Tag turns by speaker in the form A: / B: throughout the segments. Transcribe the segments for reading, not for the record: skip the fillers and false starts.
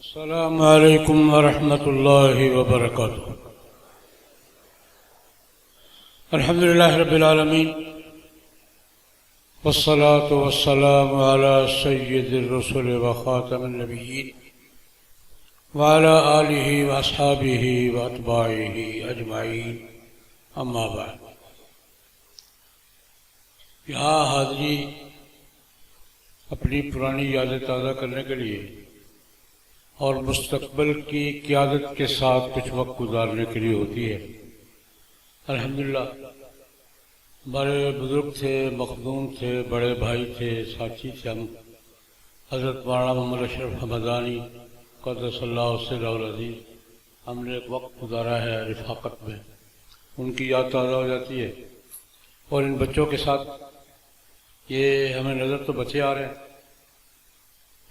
A: السلام علیکم ورحمۃ اللہ وبرکاتہ۔ الحمدللہ رب العالمین والصلاة والسلام علی سید الرسل وخاتم النبیین وعلی آلہ واصحابہ واتباعہ اجمعین، اما بعد۔ یہاں حاضری اپنی پرانی یادیں تازہ کرنے کے لیے اور مستقبل کی قیادت کے ساتھ کچھ وقت گزارنے کے لیے ہوتی ہے۔ الحمدللہ ہمارے بزرگ تھے، مخدوم تھے، بڑے بھائی تھے، ساتھی تھے ہم، حضرت مولانا محمد اشرف حمدانی قدس اللہ سرہ العزیز، ہم نے ایک وقت گزارا ہے رفاقت میں، ان کی یاد تازہ ہو جاتی ہے۔ اور ان بچوں کے ساتھ یہ ہمیں نظر تو بچے آ رہے ہیں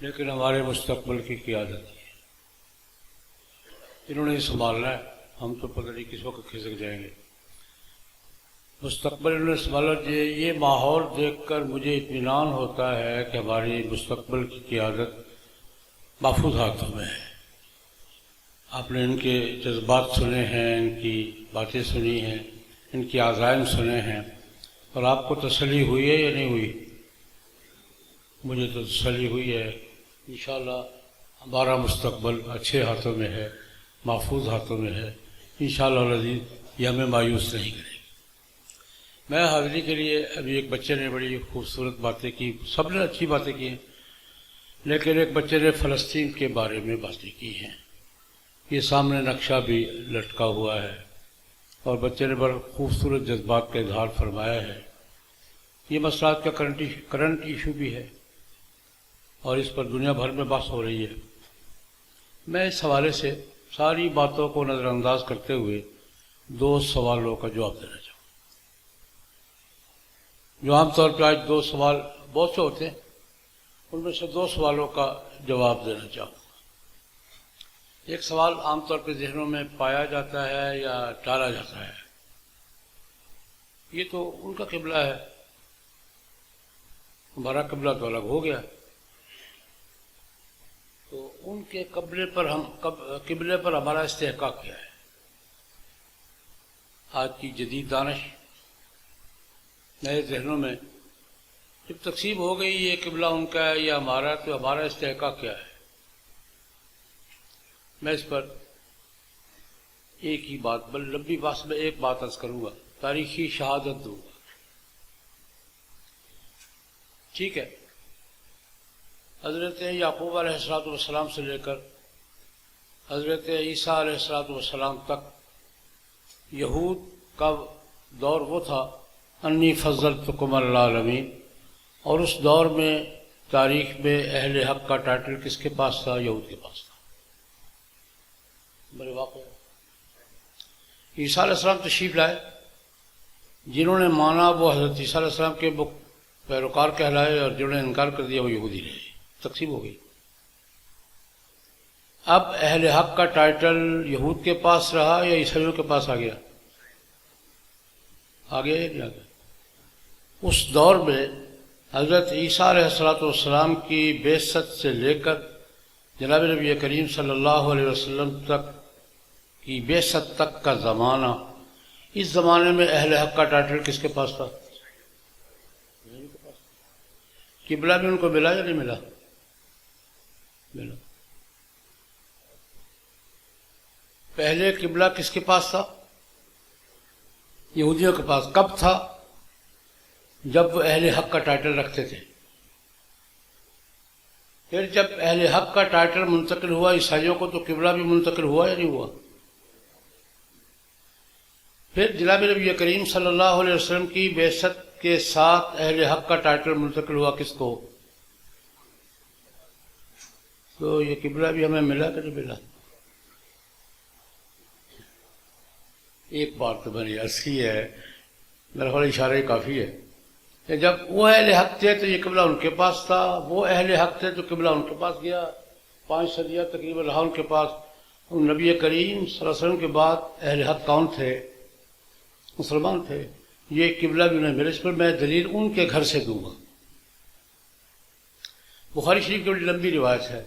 A: لیکن ہمارے مستقبل کی قیادت ہے، انہوں نے سنبھالنا ہے، ہم تو پتہ نہیں کس وقت کھسک جائیں گے۔ مستقبل انہوں نے سنبھالا۔ یہ ماحول دیکھ کر مجھے اطمینان ہوتا ہے کہ ہماری مستقبل کی قیادت محفوظ ہاتھوں میں ہے۔ آپ نے ان کے جذبات سنے ہیں، ان کی باتیں سنی ہیں، ان کی عزائم سنے ہیں، اور آپ کو تسلی ہوئی ہے یا نہیں ہوئی؟ مجھے تو تسلی ہوئی ہے۔ انشاءاللہ ہمارا مستقبل اچھے ہاتھوں میں ہے، محفوظ ہاتھوں میں ہے، انشاءاللہ العزیز یہ ہمیں مایوس نہیں کرے گی۔ میں حاضری کے لیے ابھی ایک بچے نے بڑی خوبصورت باتیں کی، سب نے اچھی باتیں کی ہیں، لیکن ایک بچے نے فلسطین کے بارے میں باتیں کی ہیں۔ یہ سامنے نقشہ بھی لٹکا ہوا ہے اور بچے نے بڑا خوبصورت جذبات کا اظہار فرمایا ہے۔ یہ مسئلات کا کرنٹ ایشو بھی ہے اور اس پر دنیا بھر میں بحث ہو رہی ہے۔ میں اس حوالے سے ساری باتوں کو نظر انداز کرتے ہوئے دو سوالوں کا جواب دینا چاہوں گا، جو عام طور پہ آج دو سوال بہت سے ہوتے ہیں، ان میں سے دو سوالوں کا جواب دینا چاہوں گا۔ ایک سوال عام طور پہ ذہنوں میں پایا جاتا ہے یا ٹالا جاتا ہے، یہ تو ان کا قبلہ ہے، ہمارا قبلہ تو الگ ہو گیا، تو ان کے قبلے پر ہمارا استحقاق کیا ہے؟ آج کی جدید دانش نئے ذہنوں میں جب تقسیم ہو گئی یہ قبلہ ان کا ہے یا ہمارا، تو ہمارا استحقاق کیا ہے؟ میں اس پر ایک ہی بات، بل لمبی بات میں ایک بات عرض کروں گا، تاریخی شہادت دوں گا، ٹھیک ہے؟ حضرت یعقوب علیہ السلام سے لے کر حضرت عیسیٰ علیہ السلام تک یہود کا دور وہ تھا انی فضلتکم علی العالمین، اور اس دور میں تاریخ میں اہل حق کا ٹائٹل کس کے پاس تھا؟ یہود کے پاس تھا۔ بڑے واقع عیسیٰ علیہ السلام تشریف لائے، جنہوں نے مانا وہ حضرت عیسیٰ علیہ السلام کے پیروکار کہلائے، اور جنہوں نے انکار کر دیا وہ یہودی رہے، تقسیم ہو گئی۔ اب اہل حق کا ٹائٹل یہود کے پاس رہا یا عیسائیوں کے پاس آ گیا؟ آ گیا یا نہیں آ گیا؟ اس دور میں حضرت عیسیٰ علیہ السلام کی بعثت سے لے کر جناب نبی کریم صلی اللہ علیہ وسلم تک کی بعثت تک کا زمانہ، اس زمانے میں اہل حق کا ٹائٹل کس کے پاس تھا؟ قبلہ بھی ان کو ملا یا نہیں ملا؟ ملا۔ پہلے قبلہ کس کے پاس تھا؟ یہودیوں کے پاس۔ کب تھا؟ جب وہ اہل حق کا ٹائٹل رکھتے تھے۔ پھر جب اہل حق کا ٹائٹل منتقل ہوا عیسائیوں کو، تو قبلہ بھی منتقل ہوا یا نہیں ہوا؟ پھر جناب نبی کریم صلی اللہ علیہ وسلم کی بعثت کے ساتھ اہل حق کا ٹائٹل منتقل ہوا کس کو؟ تو یہ قبلہ بھی ہمیں ملا کہ نہیں ملا؟ ایک بات تو میں نے عرض کی ہے، میرا خیال اشارہ ہی کافی ہے، کہ جب وہ اہل حق تھے تو یہ قبلہ ان کے پاس تھا، وہ اہل حق تھے تو قبلہ ان کے پاس گیا، 5 صدیہ تقریباً رہا ان کے پاس۔ نبی کریم صلی اللہ علیہ وسلم کے بعد اہل حق کون تھے؟ مسلمان تھے۔ یہ قبلہ بھی انہیں میرے، اس پر میں دلیل ان کے گھر سے دوں گا۔ بخاری شریف کی بڑی لمبی روایت ہے،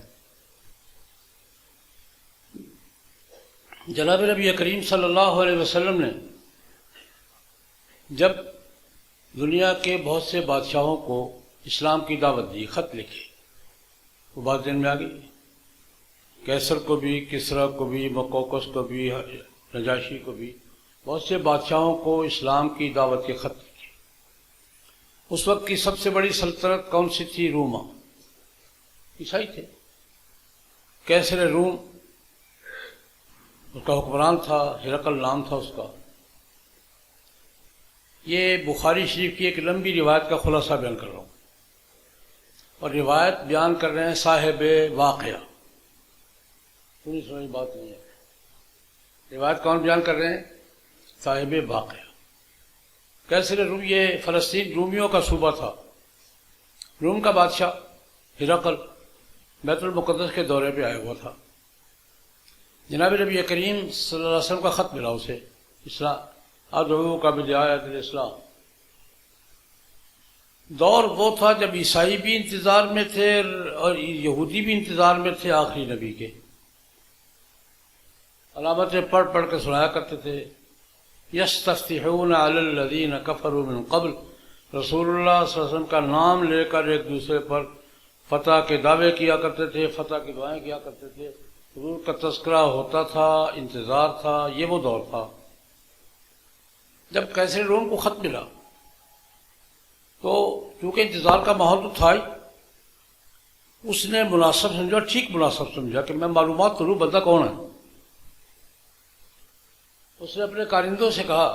A: جناب نبی کریم صلی اللہ علیہ وسلم نے جب دنیا کے بہت سے بادشاہوں کو اسلام کی دعوت دی، خط لکھے، وہ بات ذہن میں آ گئی، کیسر کو بھی، کسریٰ کو بھی، مقوقس کو بھی، نجاشی کو بھی، بہت سے بادشاہوں کو اسلام کی دعوت کے خط لکھے۔ اس وقت کی سب سے بڑی سلطنت کون سی تھی؟ روما، عیسائی تھے۔ کیسر روم اس کا حکمران تھا، ہرقل نام تھا اس کا۔ یہ بخاری شریف کی ایک لمبی روایت کا خلاصہ بیان کر رہا ہوں، اور روایت بیان کر رہے ہیں صاحب واقعہ، پوری سمجھ بات نہیں ہے۔ روایت کون بیان کر رہے ہیں؟ صاحب واقعہ۔ کیسر روم یہ فلسطین رومیوں کا صوبہ تھا۔ روم کا بادشاہ ہرقل بیت المقدس کے دورے پہ آیا ہوا تھا۔ جناب نبی کریم صلی اللہ علیہ وسلم کا خط ملا اسے، اسلام ادعو کا بدایت الاسلام۔ دور وہ تھا جب عیسائی بھی انتظار میں تھے اور یہودی بھی انتظار میں تھے آخری نبی کے۔ علامتیں پڑھ پڑھ کے سنایا کرتے تھے، یستفتحون علی الذین کفروا من قبل، رسول اللہ صلی اللہ علیہ وسلم کا نام لے کر ایک دوسرے پر فتح کے دعوے کیا کرتے تھے، فتح کی دعائیں کیا کرتے تھے، حضور کا تذکرہ ہوتا تھا، انتظار تھا۔ یہ وہ دور تھا جب کیسر روم کو خط ملا، تو چونکہ انتظار کا ماحول تو تھا ہی، اس نے مناسب سمجھا، ٹھیک مناسب سمجھا کہ میں معلومات کروں بندہ کون ہے۔ اس نے اپنے کارندوں سے کہا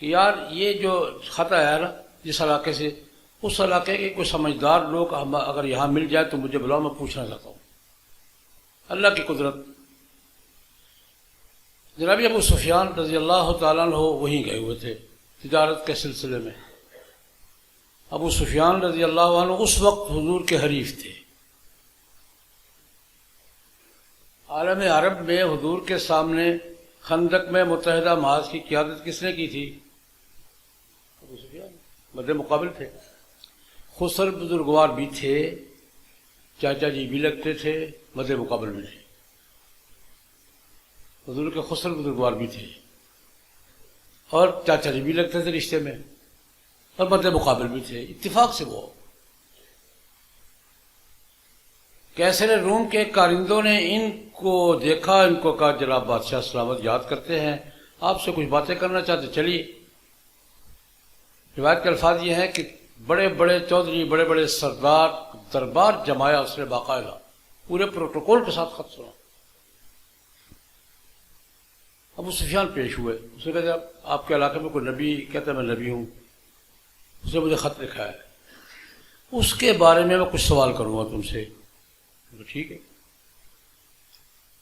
A: کہ یار یہ جو خط آیا ہے نا جس علاقے سے، اس علاقے کے کوئی سمجھدار لوگ اگر یہاں مل جائے تو مجھے بلاؤ، میں پوچھنا چاہتا ہوں۔ اللہ کی قدرت، جناب ابو سفیان رضی اللہ تعالیٰ عنہ وہیں گئے ہوئے تھے تجارت کے سلسلے میں۔ ابو سفیان رضی اللہ عنہ اس وقت حضور کے حریف تھے۔ عالم عرب میں حضور کے سامنے خندق میں متحدہ محاذ کی قیادت کس نے کی تھی؟ ابو سفیان مد مقابل تھے۔ خسر بزرگوار بھی تھے، چاچا جی بھی لگتے تھے، مد مقابل میں تھے۔ حضور کے خسر بزرگوار بھی تھے اور چاچا جی بھی لگتے تھے رشتے میں، اور مد مقابل بھی تھے، اتفاق سے وہ۔ کیسر روم کے کارندوں نے ان کو دیکھا، ان کو کہا جناب بادشاہ سلامت یاد کرتے ہیں، آپ سے کچھ باتیں کرنا چاہتے، چلیے۔ روایت کے الفاظ یہ ہیں کہ بڑے بڑے چودھری، بڑے بڑے سردار دربار جمایا اس نے، باقاعدہ پورے پروٹوکول کے ساتھ خط سنا۔ ابو سفیان پیش ہوئے، اس نے کہا آپ کے علاقے میں کوئی نبی؟ کہتا ہے میں نبی ہوں، اس نے مجھے خط لکھا ہے، اس کے بارے میں کچھ سوال کروں گا تم سے۔ ٹھیک ہے۔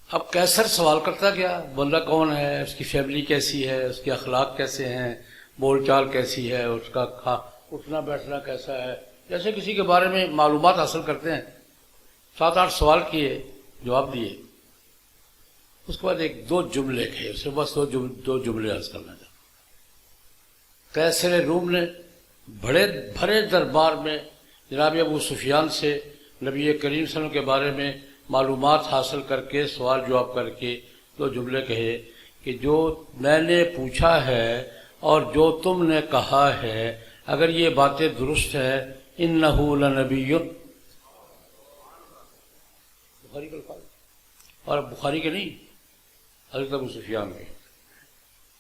A: اب کیسر سوال کرتا گیا، بندہ کون ہے، اس کی فیملی کیسی ہے، اس کے اخلاق کیسے ہیں، بول چال کیسی ہے، اس کا اٹھنا بیٹھنا کیسا ہے، جیسے کسی کے بارے میں معلومات حاصل کرتے ہیں۔ 7-8 سوال کیے، جواب دیے۔ اس کے بعد دو جملے کہے، اس سے بس دو جملے عرض کرنا تھا۔ کیسر روم نے بڑے بھرے دربار میں جناب ابو سفیان سے نبی کریم صلی اللہ علیہ وسلم کے بارے میں معلومات حاصل کر کے، سوال جواب کر کے 2 جملے کہے کہ جو میں نے پوچھا ہے اور جو تم نے کہا ہے، اگر یہ باتیں درست ہے، انہ لنبی، بخاری کا الفاظ، اور بخاری کے نہیں، حضرت ابو سفیان کے،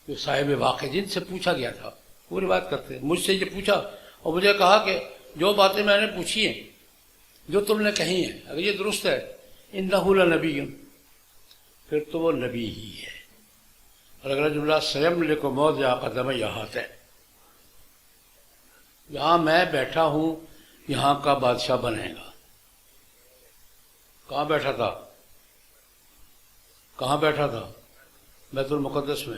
A: جو صاحب واقع جن سے پوچھا گیا تھا، پوری بات کرتے ہیں۔ مجھ سے یہ پوچھا اور مجھے کہا کہ جو باتیں میں نے پوچھی ہیں، جو تم نے کہی ہیں، اگر یہ درست ہے، انہ لنبی، پھر تو وہ نبی ہی ہے۔ اور اگلا جملہ سیملک موضع قدم یہاں، یہاں میں بیٹھا ہوں یہاں کا بادشاہ بنے گا۔ کہاں بیٹھا تھا؟ کہاں بیٹھا تھا؟ بیت المقدس میں،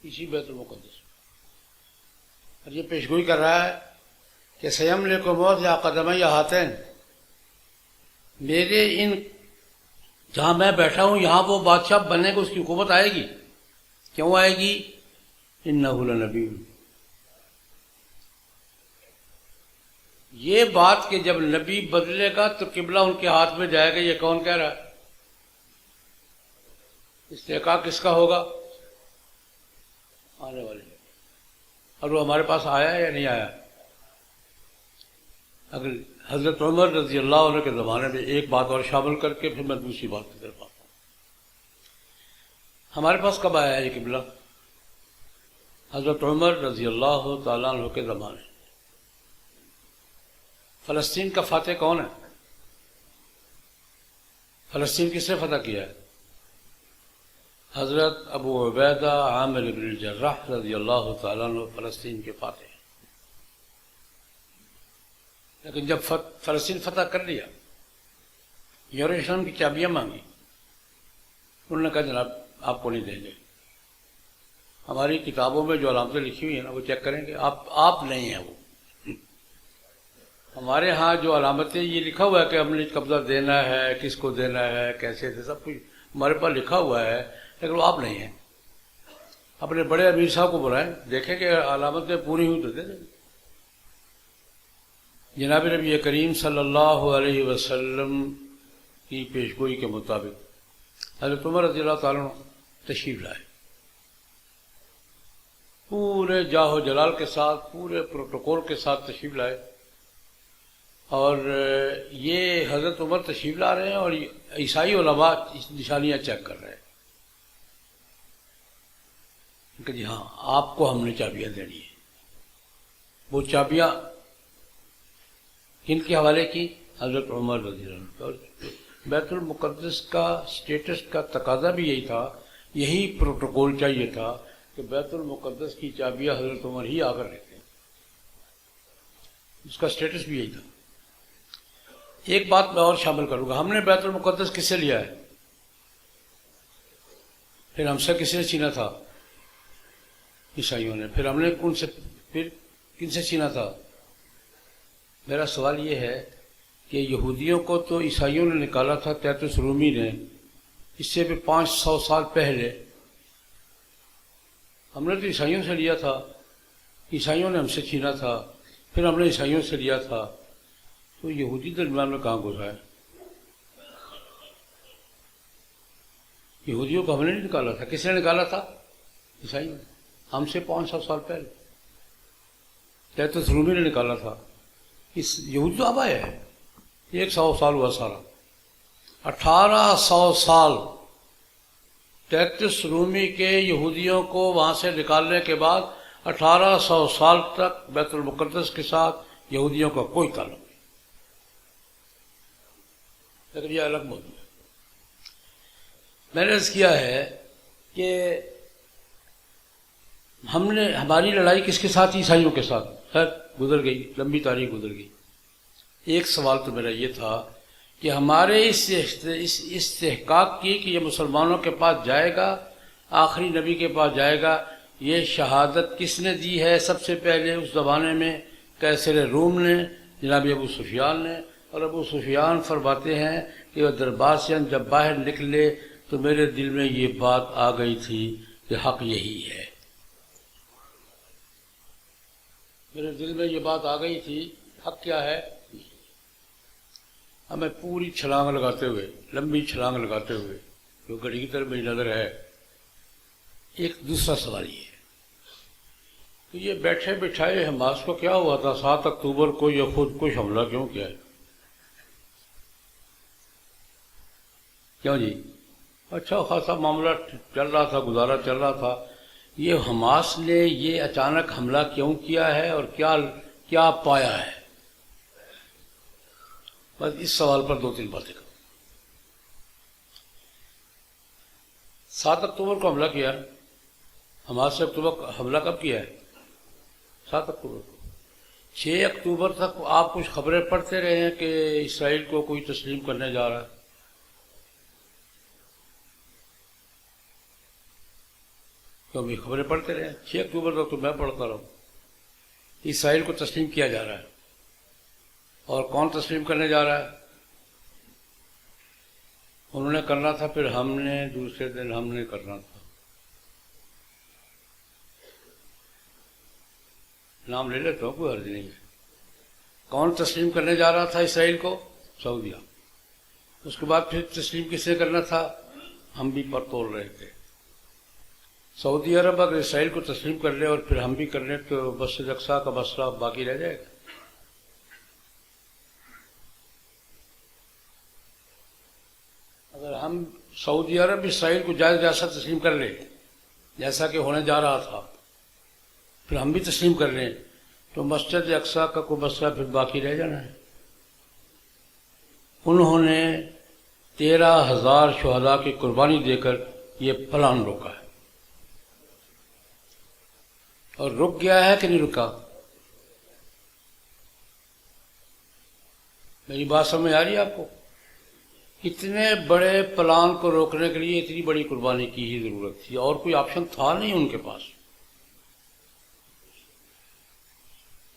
A: اسی بیت المقدس میں۔ اور یہ پیشگوئی کر رہا ہے کہ سیملک موضع قدم یہاں، میرے ان جہاں میں بیٹھا ہوں یہاں وہ بادشاہ بننے کو، اس کی حکومت آئے گی۔ کیوں آئے گی؟ انہ لنبی۔ یہ بات کہ جب نبی بدلے گا تو قبلہ ان کے ہاتھ میں جائے گا، یہ کون کہہ رہا ہے؟ استحقاق کس کا ہوگا؟ آنے والے. اور وہ ہمارے پاس آیا ہے یا نہیں آیا؟ اگر حضرت عمر رضی اللہ عنہ کے زمانے میں ایک بات اور شامل کر کے پھر میں دوسری بات کی طرف آتا ہوں. ہمارے پاس کب آیا ہے یہ قبلہ؟ حضرت عمر رضی اللہ تعالیٰ عنہ کے زمانے. فلسطین کا فاتح کون ہے؟ فلسطین کس نے فتح کیا ہے؟ حضرت ابو عبیدہ عامر بن الجراح رضی اللہ تعالیٰ عنہ فلسطین کے فاتح ہیں. لیکن جب فلسطین فتح کر لیا، یروشلم کی چابیاں مانگی، انہوں نے کہا جناب آپ کو نہیں دیں گے. ہماری کتابوں میں جو علامتیں لکھی ہوئی ہیں نا وہ چیک کریں گے، آپ نہیں ہیں وہ. ہمارے ہاں جو علامتیں یہ لکھا ہوا ہے کہ ہم نے قبضہ دینا ہے، کس کو دینا ہے، کیسے تھے، سب کچھ ہمارے پاس لکھا ہوا ہے، لیکن وہ آپ نہیں ہیں. اپنے بڑے امیر صاحب کو بلائیں، دیکھیں کہ علامتیں پوری ہوئی تو دے دیں. جناب نبی کریم صلی اللہ علیہ وسلم کی پیشگوئی کے مطابق حضرت عمر رضی اللہ تعالیٰ عنہ تشریف لائے، پورے جاہ و جلال کے ساتھ، پورے پروٹوکول کے ساتھ تشریف لائے. اور یہ حضرت عمر تشریف لا رہے ہیں اور عیسائی علماء نشانیاں چیک کر رہے ہیں کہ جی ہاں آپ کو ہم نے چابیاں دینی ہیں. وہ چابیاں کن کے حوالے کی؟ حضرت عمر رضی اللہ عنہ. اور بیت المقدس کا اسٹیٹس کا تقاضا بھی یہی تھا، یہی پروٹوکول چاہیے تھا کہ بیت المقدس کی چابیاں حضرت عمر ہی آ کر لیتے ہیں. اس کا اسٹیٹس بھی یہی تھا. ایک بات میں اور شامل کروں گا، ہم نے بیت المقدس کس سے لیا ہے؟ پھر ہم سے کس نے چھینا تھا؟ عیسائیوں نے. پھر ہم نے کن سے چھینا تھا؟ میرا سوال یہ ہے کہ یہودیوں کو تو عیسائیوں نے نکالا تھا، تیتس رومی نے، اس سے بھی 500 سال پہلے. ہم نے تو عیسائیوں سے لیا تھا، عیسائیوں نے ہم سے چھینا تھا، پھر ہم نے عیسائیوں سے لیا تھا. تو یہودی درمیان میں کہاں گزرا ہے؟ یہودیوں کو ہم نے نہیں نکالا تھا. کس نے نکالا تھا؟ عیسائیوں نے. ہم سے 500 سال پہلے تیتس رومی نے نکالا تھا. اس یہودی تو اب آیا ہے، 100 سال ہوا سارا. 1800 سال تیتس رومی کے یہودیوں کو وہاں سے نکالنے کے بعد 1800 سال تک بیت المقدس کے ساتھ یہودیوں کا کوئی تعلق نہیں. لیکن یہ الگ موضوع ہے. میں نے عرض کیا ہے کہ ہماری لڑائی کس کے ساتھ؟ عیسائیوں کے ساتھ. خیر گزر گئی، لمبی تاریخ گزر گئی. ایک سوال تو میرا یہ تھا کہ ہمارے اس استحقاق کی کہ یہ مسلمانوں کے پاس جائے گا، آخری نبی کے پاس جائے گا، یہ شہادت کس نے دی ہے سب سے پہلے اس زمانے میں؟ قیصر روم نے، جناب ابو سفیان نے. اور ابو سفیان فرماتے ہیں کہ وہ دربار سے جب باہر نکلے تو میرے دل میں یہ بات آ گئی تھی کہ حق یہی ہے. میرے دل میں یہ بات آ گئی تھی، حق کیا ہے؟ ہمیں پوری چھلانگ لگاتے ہوئے، لمبی چھلانگ لگاتے ہوئے، جو گھڑی کی طرف میری نظر ہے، ایک دوسرا سوال یہ ہے کہ یہ بیٹھے بٹھائے حماس کو کیا ہوا تھا 7 اکتوبر کو یہ خود کش حملہ کیوں کیا ہے؟ کیوں جی؟ اچھا خاصا معاملہ چل رہا تھا، گزارا چل رہا تھا. یہ حماس نے یہ اچانک حملہ کیوں کیا ہے اور کیا پایا ہے؟ بس اس سوال پر 2-3 باتیں کروں. 7 اکتوبر کو حملہ کیا، حماس نے حملہ کب کیا ہے؟ 7 اکتوبر کو. 6 اکتوبر تک آپ کچھ خبریں پڑھتے رہے ہیں کہ اسرائیل کو کوئی تسلیم کرنے جا رہا ہے. کیوں بھی خبریں پڑھتے رہے ہیں. 6 اکتوبر تک تو میں پڑھتا رہا ہوں. اسرائیل کو تسلیم کیا جا رہا ہے. اور کون تسلیم کرنے جا رہا ہے؟ انہوں نے کرنا تھا، پھر ہم نے دوسرے دن ہم نے کرنا تھا. نام لے لیتا ہوں، کوئی حرج نہیں ہے. کون تسلیم کرنے جا رہا تھا اسرائیل کو؟ سعودیہ. اس کے بعد پھر تسلیم کس نے کرنا تھا؟ ہم بھی پر تول رہے تھے. سعودی عرب اگر اسرائیل کو تسلیم کر لے اور پھر ہم بھی کر لیں تو مسجد اقصیٰ کا مسئلہ باقی رہ جائے گا. اگر ہم سعودی عرب اسرائیل کو جائز ریاست تسلیم کر لیں جیسا کہ ہونے جا رہا تھا، پھر ہم بھی تسلیم کر لیں تو مسجد اقصیٰ کا کوئی مسئلہ پھر باقی رہ جانا ہے. انہوں نے 13,000 شہداء کی قربانی دے کر یہ پلان روکا ہے. اور رک گیا ہے کہ نہیں رکا؟ میری بات سمجھ آ رہی ہے آپ کو؟ اتنے بڑے پلان کو روکنے کے لیے اتنی بڑی قربانی کی ہی ضرورت تھی، اور کوئی آپشن تھا نہیں ان کے پاس.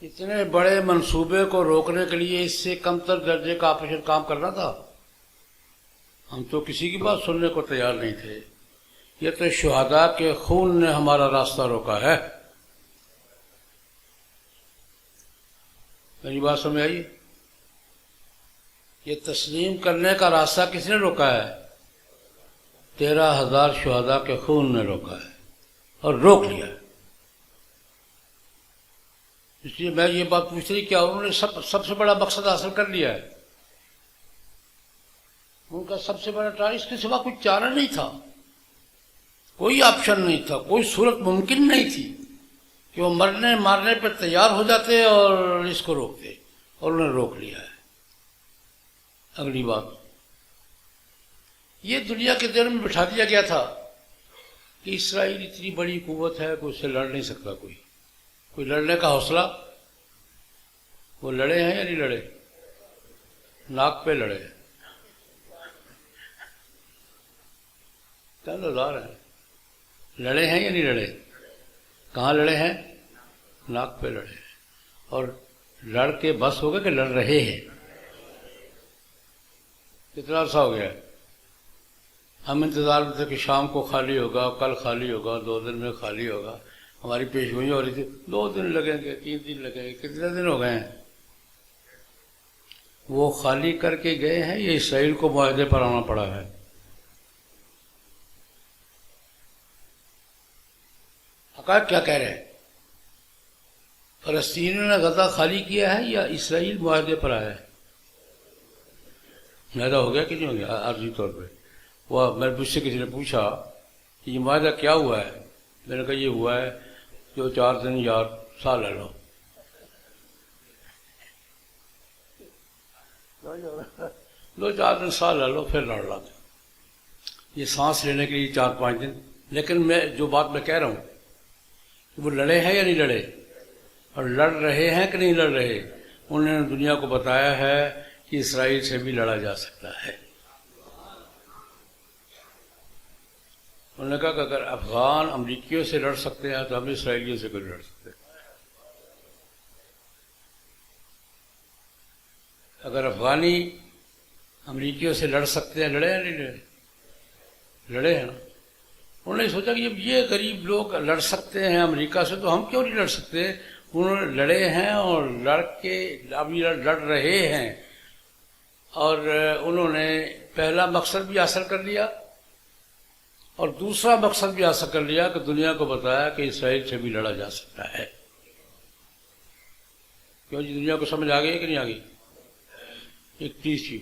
A: اتنے بڑے منصوبے کو روکنے کے لیے اس سے کم تر درجے کا آپریشن کام کرنا تھا. ہم تو کسی کی بات سننے کو تیار نہیں تھے. یہ تو شہداء کے خون نے ہمارا راستہ روکا ہے. میری بات سمجھ آئی؟ یہ تسلیم کرنے کا راستہ کس نے روکا ہے؟ 13,000 شہداء کے خون نے روکا ہے اور روک لیا ہے. اس لیے میں یہ بات پوچھ رہی، کیا انہوں نے سب سے بڑا مقصد حاصل کر لیا ہے؟ ان کا سب سے بڑا ٹارگٹ، اس کے سوا کوئی چارہ نہیں تھا، کوئی آپشن نہیں تھا، کوئی صورت ممکن نہیں تھی کہ وہ مرنے مارنے پہ تیار ہو جاتے اور اس کو روکتے، اور انہوں نے روک لیا ہے. اگلی بات، یہ دنیا کے دل میں بٹھا دیا گیا تھا کہ اسرائیل اتنی بڑی قوت ہے کہ اس سے لڑ نہیں سکتا کوئی لڑنے کا حوصلہ. وہ لڑے ہیں یا نہیں لڑے؟ ناک پہ لڑے. 10,000 ہیں. لڑے ہیں یا نہیں لڑے؟ کہاں لڑے ہیں؟ ناک پہ لڑے. اور لڑ کے بس ہو گئے کہ لڑ رہے ہیں؟ کتنا عرصہ ہو گیا ہے؟ ہم انتظار میں تھے کہ شام کو خالی ہوگا، کل خالی ہوگا، 2 دن میں خالی ہوگا. ہماری پیشگوئی ہو رہی تھی 2 دن لگیں گے، 3 دن لگیں گے. کتنے دن ہو گئے ہیں؟ وہ خالی کر کے گئے ہیں یا اسرائیل کو معاہدے پر آنا پڑا ہے؟ حقائق کیا کہہ رہے ہیں؟ فلسطینیوں نے غزہ خالی کیا ہے یا اسرائیل معاہدے پر آیا ہے؟ معاہدہ ہو گیا کہ نہیں ہو گیا؟ عارضی طور پہ وہ میرے مجھ سے کسی نے پوچھا کہ یہ معاہدہ کیا ہوا ہے؟ میں نے کہا یہ ہوا ہے جو 4 دن یا سال لے لو. 2-4 دن سال لے لو پھر لڑ لاتے. یہ سانس لینے کے لیے 4-5 دن. لیکن میں جو بات میں کہہ رہا ہوں کہ وہ لڑے ہیں یا نہیں لڑے، اور لڑ رہے ہیں کہ نہیں لڑ رہے. انہوں نے دنیا کو بتایا ہے کہ اسرائیل سے بھی لڑا جا سکتا ہے. انہوں نے کہا کہ اگر افغان امریکیوں سے لڑ سکتے ہیں تو ہم اسرائیلیوں سے کوئی لڑ سکتے ہیں. اگر افغانی امریکیوں سے لڑ سکتے ہیں، لڑے ہیں نہیں لڑے؟ لڑے ہیں نا. انہوں نے سوچا کہ جب یہ غریب لوگ لڑ سکتے ہیں امریکہ سے تو ہم کیوں نہیں لڑ سکتے. انہوں نے لڑے ہیں اور لڑ کے ابھی لڑ رہے ہیں، اور انہوں نے پہلا مقصد بھی حاصل کر لیا اور دوسرا مقصد بھی حاصل کر لیا کہ دنیا کو بتایا کہ اسرائیل سے بھی لڑا جا سکتا ہے. کیوں جی؟ دنیا کو سمجھ آ گئی کہ نہیں آ گئی؟ ایک تیسری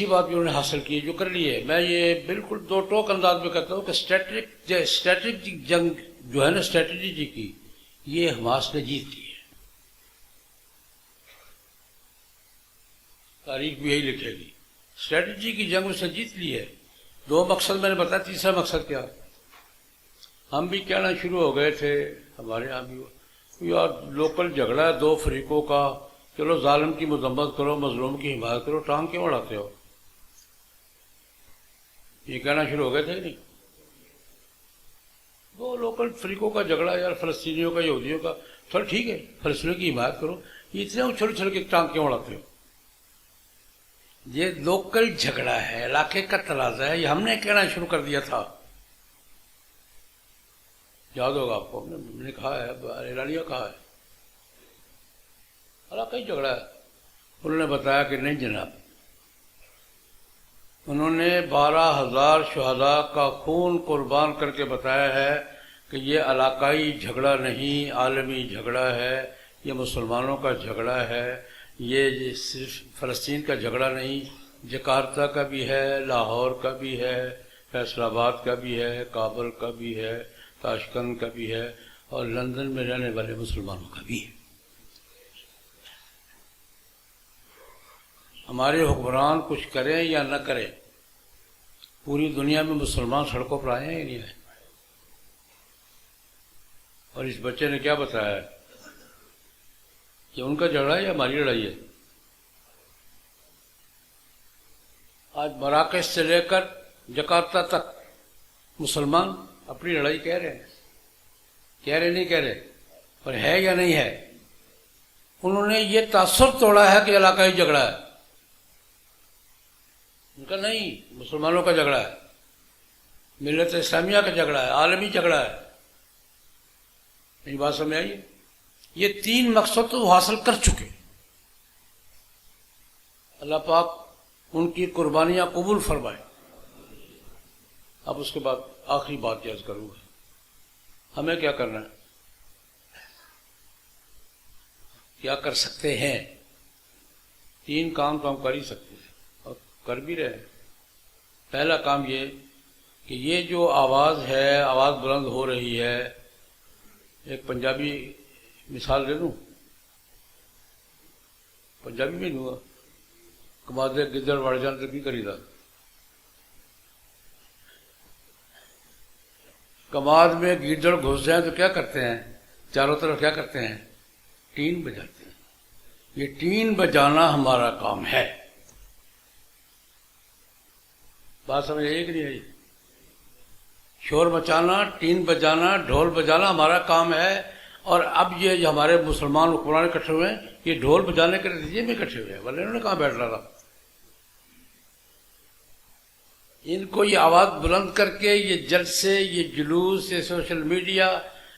A: بات بھی انہوں نے حاصل کی، جو کر لی ہے. میں یہ بالکل 2 ٹوک انداز میں کہتا ہوں کہ اسٹریٹجک جنگ جو ہے نا، اسٹریٹجی کی، یہ حماس نے جیت لی ہے. تاریخ بھی یہی لکھے گی. اسٹریٹجی کی جنگ اس نے جیت لی ہے. 2 مقصد میں نے بتایا، تیسرا مقصد کیا؟ ہم بھی کہنا شروع ہو گئے تھے، ہمارے یہاں بھی یار لوکل جھگڑا ہے 2 فریقوں کا، چلو ظالم کی مذمت کرو، مظلوم کی حمایت کرو، ٹانگ کیوں اڑاتے ہو؟ یہ کہنا شروع ہو گئے تھے کہ نہیں؟ 2 لوکل فریقوں کا جھگڑا، یار فلسطینیوں کا، یہودیوں کا، چلو ٹھیک ہے فلسطینیوں کی حمایت کرو. یہ اتنے اچھل کے ٹانگ کیوں اڑاتے ہو؟ یہ لوکل جھگڑا ہے، علاقے کا تنازع ہے. یہ ہم نے کہنا شروع کر دیا تھا. یاد ہوگا آپ کو، ہم نے کہا ہے، اعلانیہ کہا ہے علاقائی جھگڑا ہے. انہوں نے بتایا کہ نہیں جناب، انہوں نے 12,000 شہداء کا خون قربان کر کے بتایا ہے کہ یہ علاقائی جھگڑا نہیں، عالمی جھگڑا ہے، یہ مسلمانوں کا جھگڑا ہے، یہ صرف فلسطین کا جھگڑا نہیں، جکارتہ کا بھی ہے، لاہور کا بھی ہے، فیصل آباد کا بھی ہے، کابل کا بھی ہے، تاشکند کا بھی ہے، اور لندن میں رہنے والے مسلمانوں کا بھی ہے۔ ہمارے حکمران کچھ کریں یا نہ کریں، پوری دنیا میں مسلمان سڑکوں پر آئے ہیں یا نہیں آئے؟ اور اس بچے نے کیا بتایا ہے؟ یہ ان کا جھگڑا ہے یا ہماری لڑائی ہے؟ آج مراکش سے لے کر جکارتہ تک مسلمان اپنی لڑائی کہہ رہے ہیں، نہیں کہہ رہے، اور ہے یا نہیں ہے؟ انہوں نے یہ تاثر توڑا ہے کہ علاقائی جھگڑا ہے، ان کا نہیں، مسلمانوں کا جھگڑا ہے، ملت اسلامیہ کا جھگڑا ہے، عالمی جھگڑا ہے۔ میری بات سمجھ آئی؟ یہ 3 مقصد تو حاصل کر چکے، اللہ پاک ان کی قربانیاں قبول فرمائے۔ اب اس کے بعد آخری بات یاد کروں گا، ہمیں کیا کرنا ہے، کیا کر سکتے ہیں؟ 3 کام تو ہم کر ہی سکتے ہیں اور کر بھی رہے ہیں۔ پہلا کام یہ کہ یہ جو آواز ہے، آواز بلند ہو رہی ہے، ایک پنجابی مثال دے دوں، پنجابی میں دوں گا، کمادے گدڑ وڑ جان تو کی کری دا، کماد میں گیدڑ گھس جائیں تو کیا کرتے ہیں؟ چاروں طرف کیا کرتے ہیں؟ ٹین بجاتے ہیں۔ یہ ٹین بجانا ہمارا کام ہے۔ بات سمجھ آئی کہ نہیں آئی؟ شور مچانا، ٹین بجانا، ڈھول بجانا ہمارا کام ہے۔ اور اب یہ جو ہمارے مسلمان حکمران اکٹھے ہوئے ہیں، یہ ڈھول بجانے کے نتیجے میں اکٹھے ہوئے ہیں، ورنہ انہوں نے کہاں بیٹھنا تھا؟ ان کو یہ آواز بلند کر کے، یہ جلسے، یہ جلوس، یہ سوشل میڈیا،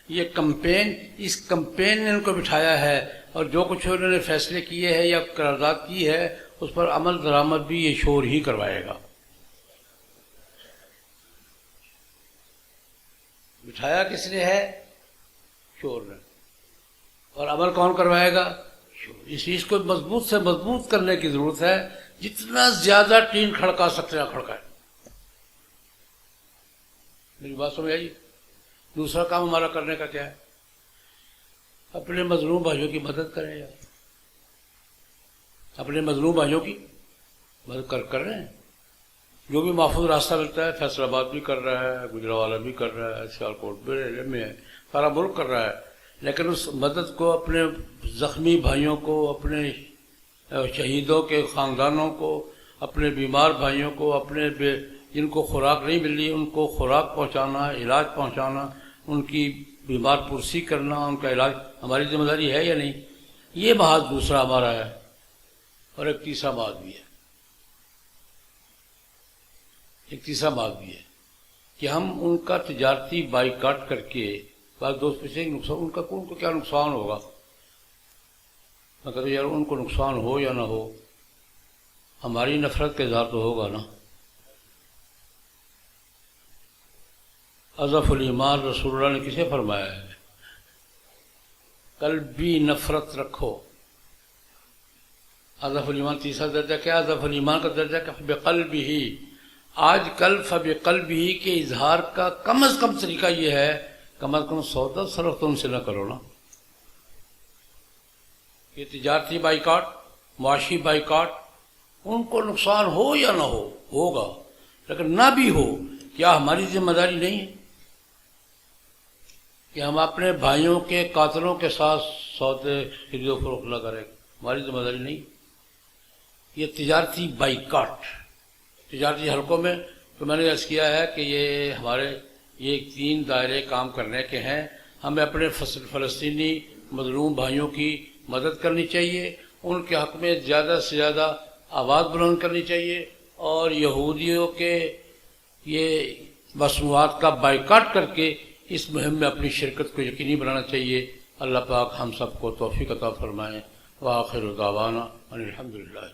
A: یہ کمپین، اس کمپین نے ان کو بٹھایا ہے، اور جو کچھ انہوں نے فیصلے کیے ہیں یا قرارداد کی ہے اس پر عمل درآمد بھی یہ شور ہی کروائے گا۔ بٹھایا کس نے ہے؟ شور نے۔ اور عمل کون کروائے گا؟ شور۔ اس چیز کو مضبوط سے مضبوط کرنے کی ضرورت ہے، جتنا زیادہ ٹین کھڑکا سکتے ہیں کھڑکائے۔ میری بات سمجھ آئی؟ دوسرا کام ہمارا کرنے کا کیا ہے؟ اپنے مظلوم بھائیوں کی مدد کریں یار، اپنے مظلوم بھائیوں کی مدد کر رہے ہیں۔ جو بھی محفوظ راستہ ملتا ہے، فیصل آباد بھی کر رہا ہے، گجرانوالہ بھی کر رہا ہے، سیالکوٹ میں ہے، سارا ملک کر رہا ہے، لیکن اس مدد کو اپنے زخمی بھائیوں کو، اپنے شہیدوں کے خاندانوں کو، اپنے بیمار بھائیوں کو، اپنے جن کو خوراک نہیں مل رہی ان کو خوراک پہنچانا، علاج پہنچانا، ان کی بیمار پرسی کرنا، ان کا علاج ہماری ذمہ داری ہے یا نہیں؟ یہ محاذ دوسرا ہمارا ہے۔ اور ایک تیسرا محاذ بھی ہے، کہ ہم ان کا تجارتی بائیکاٹ کر کے، بعض دوست پوچھیں نقصان ان کو کیا نقصان ہوگا؟ میں کہتا ہوں یار ان کو نقصان ہو یا نہ ہو، ہماری نفرت کا اظہار تو ہوگا نا۔ اضعف الایمان رسول اللہ نے کسے فرمایا ہے؟ قلبی نفرت رکھو۔ اضعف الایمان تیسرا درجہ کیا؟ اضعف الایمان کا درجہ کہ بقلبہ، آج کل فبقلبہ کے اظہار کا کم از کم طریقہ یہ ہے، کم از کم سودا صرف تو ان سے نہ کرو نا۔ یہ تجارتی بائیکاٹ، معاشی بائیکاٹ، ان کو نقصان ہو یا نہ ہو، ہوگا، لیکن نہ بھی ہو، کیا ہماری ذمہ داری نہیں ہے کہ ہم اپنے بھائیوں کے قاتلوں کے ساتھ سودے خرید و فروخت نہ کریں؟ ہماری ذمہ داری نہیں؟ یہ تجارتی بائیکاٹ تجارتی حلقوں میں تو میں نے عرض کیا ہے کہ یہ ہمارے یہ 3 دائرے کام کرنے کے ہیں۔ ہمیں اپنے فلسطینی مظلوم بھائیوں کی مدد کرنی چاہیے، ان کے حق میں زیادہ سے زیادہ آواز بلند کرنی چاہیے، اور یہودیوں کے یہ مصنوعات کا بائیکاٹ کر کے اس مہم میں اپنی شرکت کو یقینی بنانا چاہیے۔ اللہ پاک ہم سب کو توفیق عطا فرمائیں۔ وآخر دعوانا ان الحمدللہ۔